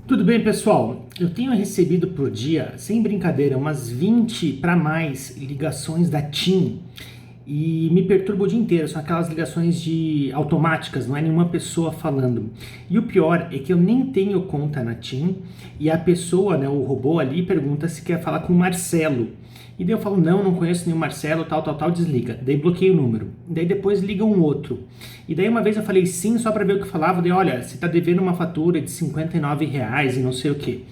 Tudo bem, pessoal? Eu tenho recebido por dia, sem brincadeira, umas 20 para mais ligações da TIM e me perturba o dia inteiro. São aquelas ligações automáticas, não é nenhuma pessoa falando. E o pior é que eu nem tenho conta na TIM e a pessoa, né, o robô ali, pergunta se quer falar com o Marcelo. E daí eu falo, não conheço nenhum Marcelo, tal, desliga. Daí bloqueio o número. Daí depois liga um outro. E daí uma vez eu falei sim, só para ver o que falava. Daí, olha, você tá devendo uma fatura de R$ 59 e não sei o que.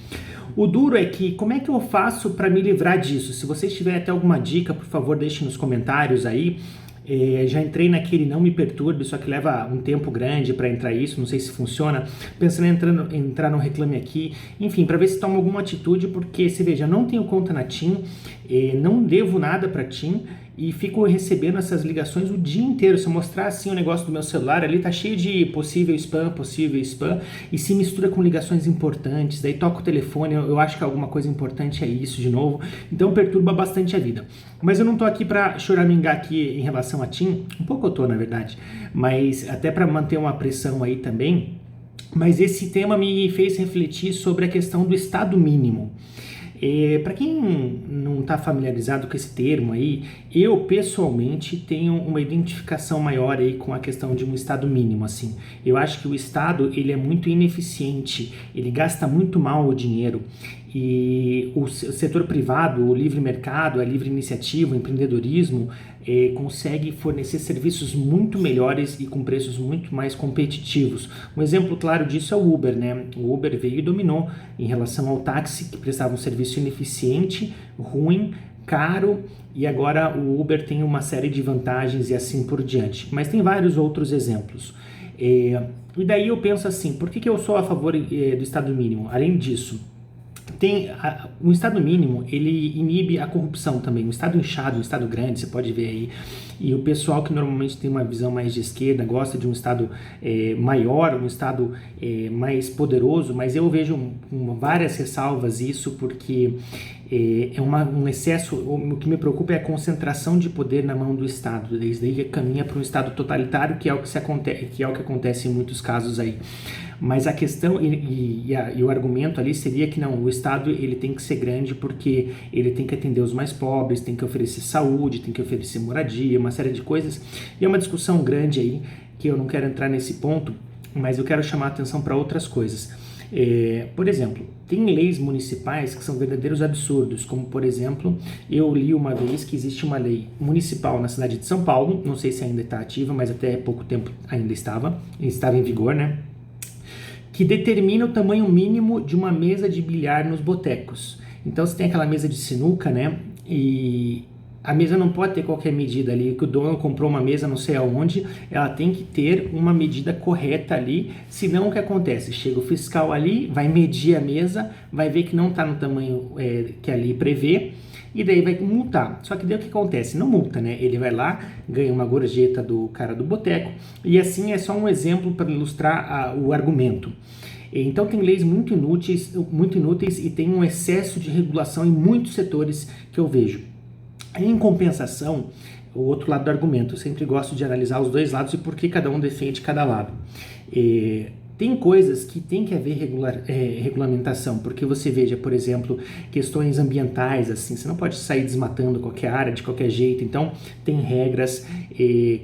O duro é que, como é que eu faço para me livrar disso? Se vocês tiverem até alguma dica, por favor, deixem nos comentários aí. Já entrei naquele não me perturbe, só que leva um tempo grande para entrar isso, não sei se funciona. Pensando em entrar no Reclame Aqui, enfim, para ver se toma alguma atitude, porque se veja, não tenho conta na TIM, não devo nada para TIM e fico recebendo essas ligações o dia inteiro. Se eu mostrar assim o negócio do meu celular ali, tá cheio de possível spam, e se mistura com ligações importantes, daí toca o telefone, eu acho que alguma coisa importante é isso de novo, então perturba bastante a vida. Mas eu não tô aqui para choramingar aqui em relação a TIM, um pouco eu tô na verdade, mas até para manter uma pressão aí também, mas esse tema me fez refletir sobre a questão do estado mínimo. Para quem não está familiarizado com esse termo aí, eu pessoalmente tenho uma identificação maior aí com a questão de um estado mínimo, assim. Eu acho que o estado ele é muito ineficiente, ele gasta muito mal o dinheiro e o setor privado, o livre mercado, a livre iniciativa, o empreendedorismo consegue fornecer serviços muito melhores e com preços muito mais competitivos. Um exemplo claro disso é o Uber, né? O Uber veio e dominou em relação ao táxi, que prestava um serviço ineficiente, ruim, caro, e agora o Uber tem uma série de vantagens e assim por diante. Mas tem vários outros exemplos. E daí eu penso assim, por que eu sou a favor do Estado mínimo? Além disso, um Estado mínimo, ele inibe a corrupção também. Um Estado inchado, um Estado grande, você pode ver aí. E o pessoal que normalmente tem uma visão mais de esquerda gosta de um Estado maior, um Estado mais poderoso, mas eu vejo várias ressalvas isso, porque um excesso. O que me preocupa é a concentração de poder na mão do Estado. Desde aí caminha para um Estado totalitário, que é o que acontece em muitos casos aí. Mas a questão e o argumento ali seria que não, o Estado ele tem que ser grande porque ele tem que atender os mais pobres, tem que oferecer saúde, tem que oferecer moradia, uma série de coisas. E é uma discussão grande aí, que eu não quero entrar nesse ponto, mas eu quero chamar a atenção para outras coisas. Por exemplo, tem leis municipais que são verdadeiros absurdos, como por exemplo, eu li uma vez que existe uma lei municipal na cidade de São Paulo, não sei se ainda está ativa, mas até pouco tempo ainda estava em vigor, né? Que determina o tamanho mínimo de uma mesa de bilhar nos botecos. Então você tem aquela mesa de sinuca, né? E a mesa não pode ter qualquer medida ali, que o dono comprou uma mesa não sei aonde, ela tem que ter uma medida correta ali, senão o que acontece? Chega o fiscal ali, vai medir a mesa, vai ver que não está no tamanho que ali prevê, e daí vai multar. Só que daí o que acontece? Não multa, né? Ele vai lá, ganha uma gorjeta do cara do boteco, e assim é só um exemplo para ilustrar o argumento. Então tem leis muito inúteis e tem um excesso de regulação em muitos setores que eu vejo. Em compensação, o outro lado do argumento, eu sempre gosto de analisar os dois lados e por que cada um defende cada lado. Tem coisas que tem que haver regulamentação, porque você veja, por exemplo, questões ambientais, assim, você não pode sair desmatando qualquer área de qualquer jeito, então tem regras,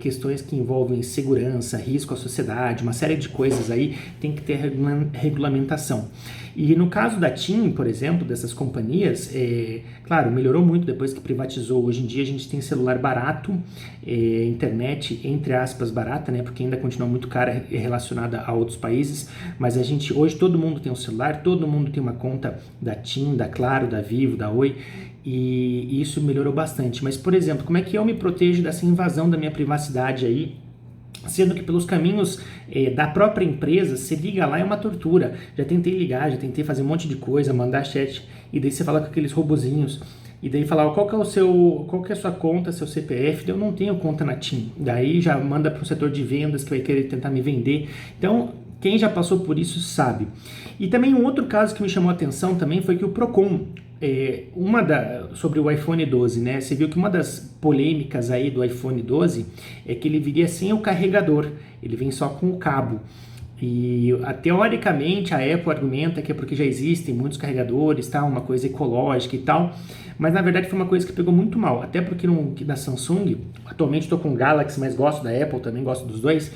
questões que envolvem segurança, risco à sociedade, uma série de coisas aí, tem que ter regulamentação. E no caso da TIM, por exemplo, dessas companhias, claro, melhorou muito depois que privatizou. Hoje em dia a gente tem celular barato, internet, entre aspas, barata, né? Porque ainda continua muito cara relacionada a outros países. Mas hoje todo mundo tem um celular, todo mundo tem uma conta da TIM, da Claro, da Vivo, da Oi. E isso melhorou bastante. Mas, por exemplo, como é que eu me protejo dessa invasão da minha privacidade aí? Sendo que pelos caminhos da própria empresa, você liga lá é uma tortura. Já tentei ligar, já tentei fazer um monte de coisa, mandar chat, e daí você fala com aqueles robozinhos, e daí fala, qual que é a sua conta, seu CPF? Eu não tenho conta na TIM. Daí já manda para o setor de vendas que vai querer tentar me vender. Então, quem já passou por isso sabe. E também um outro caso que me chamou a atenção também foi que o Procon, sobre o iPhone 12, né? Você viu que uma das polêmicas aí do iPhone 12 é que ele viria sem o carregador, ele vem só com o cabo. E teoricamente a Apple argumenta que é porque já existem muitos carregadores, tá? Uma coisa ecológica e tal, mas na verdade foi uma coisa que pegou muito mal, até porque da Samsung, atualmente estou com o Galaxy, mas gosto da Apple, também gosto dos dois.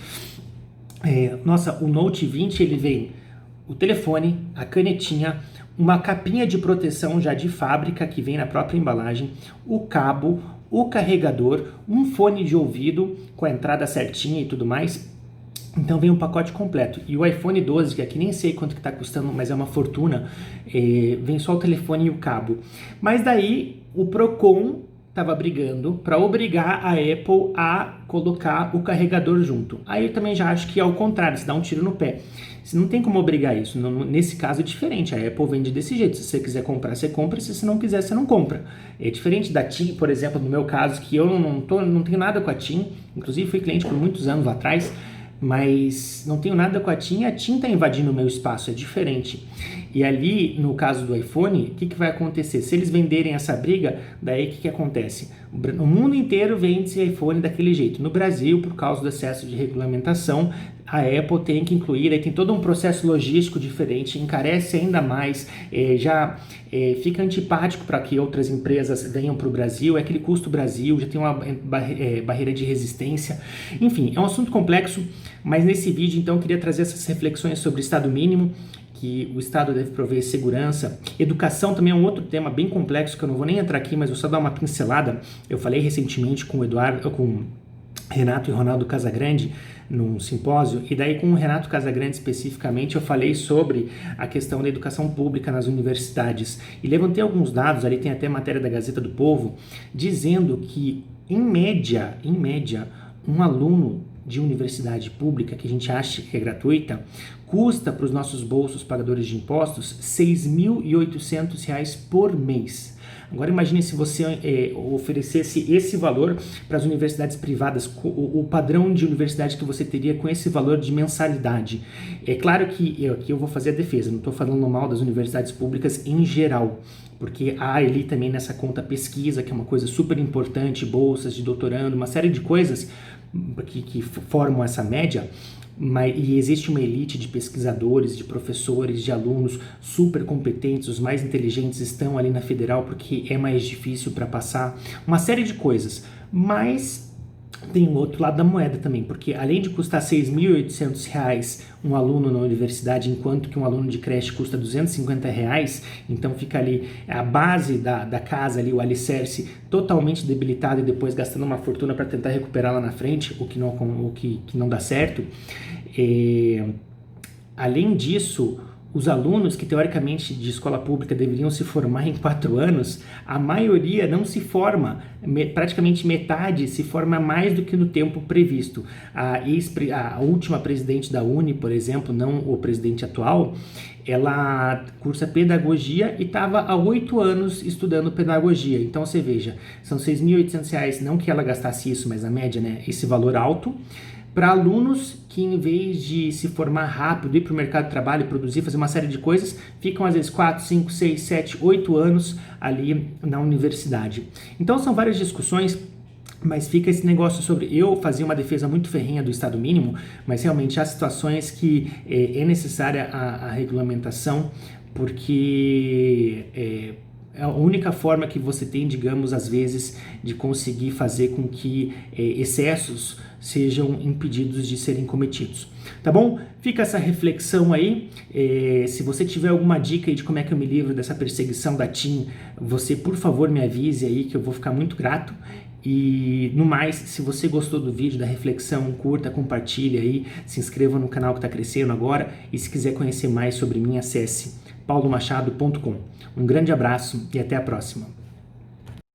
Nossa, o Note 20 ele vem o telefone, a canetinha, uma capinha de proteção já de fábrica que vem na própria embalagem, o cabo, o carregador, um fone de ouvido com a entrada certinha e tudo mais. Então vem um pacote completo. E o iPhone 12, que aqui nem sei quanto que tá custando, mas é uma fortuna, vem só o telefone e o cabo. Mas daí o Procon estava brigando para obrigar a Apple a colocar o carregador junto. Aí eu também já acho que é ao contrário, se dá um tiro no pé. Você não tem como obrigar isso. Nesse caso é diferente. A Apple vende desse jeito. Se você quiser comprar, você compra. Se você não quiser, você não compra. É diferente da TIM, por exemplo, no meu caso, que eu não tenho nada com a TIM. Inclusive fui cliente por muitos anos lá atrás. Mas não tenho nada com a TIM está invadindo o meu espaço, é diferente. E ali, no caso do iPhone, o que vai acontecer? Se eles venderem essa briga, daí o que acontece? O mundo inteiro vende esse iPhone daquele jeito. No Brasil, por causa do excesso de regulamentação, a Apple tem que incluir, aí tem todo um processo logístico diferente, encarece ainda mais, fica antipático para que outras empresas venham para o Brasil, é aquele custo Brasil, já tem uma barreira de resistência. Enfim, é um assunto complexo, mas nesse vídeo, então, eu queria trazer essas reflexões sobre o Estado mínimo, que o Estado deve prover segurança. Educação também é um outro tema bem complexo, que eu não vou nem entrar aqui, mas vou só dar uma pincelada. Eu falei recentemente com o Renato e Ronaldo Casagrande, num simpósio, e daí com o Renato Casagrande especificamente eu falei sobre a questão da educação pública nas universidades e levantei alguns dados, ali tem até matéria da Gazeta do Povo, dizendo que em média, um aluno de universidade pública, que a gente acha que é gratuita, custa para os nossos bolsos pagadores de impostos R$ 6.800 por mês. Agora imagine se você oferecesse esse valor para as universidades privadas, o padrão de universidade que você teria com esse valor de mensalidade. É claro que aqui eu vou fazer a defesa, não estou falando mal das universidades públicas em geral, porque há ali também nessa conta pesquisa, que é uma coisa super importante, bolsas de doutorando, uma série de coisas que formam essa média, e existe uma elite de pesquisadores, de professores, de alunos super competentes, os mais inteligentes estão ali na federal porque é mais difícil para passar, uma série de coisas, mas tem o outro lado da moeda também, porque além de custar R$ 6.800 um aluno na universidade, enquanto que um aluno de creche custa R$ 250, então fica ali a base da casa, ali, o alicerce totalmente debilitado e depois gastando uma fortuna para tentar recuperar lá na frente, o que não dá certo. Além disso, os alunos que teoricamente de escola pública deveriam se formar em 4 anos, a maioria não se forma, praticamente metade se forma mais do que no tempo previsto. A última presidente da Uni, por exemplo, não o presidente atual, ela cursa pedagogia e estava há 8 anos estudando pedagogia. Então você veja, são R$ 6.800, não que ela gastasse isso, mas na média, né, esse valor alto, para alunos que em vez de se formar rápido, ir para o mercado de trabalho, produzir, fazer uma série de coisas, ficam às vezes 4, 5, 6, 7, 8 anos ali na universidade. Então são várias discussões, mas fica esse negócio sobre eu fazer uma defesa muito ferrenha do Estado mínimo, mas realmente há situações que é necessária a regulamentação, porque é a única forma que você tem, digamos, às vezes, de conseguir fazer com que excessos sejam impedidos de serem cometidos. Tá bom? Fica essa reflexão aí. Se você tiver alguma dica aí de como é que eu me livro dessa perseguição da TIM, você, por favor, me avise aí que eu vou ficar muito grato. E no mais, se você gostou do vídeo, da reflexão, curta, compartilha aí, se inscreva no canal que está crescendo agora e se quiser conhecer mais sobre mim, acesse paulomachado.com. Um grande abraço e até a próxima.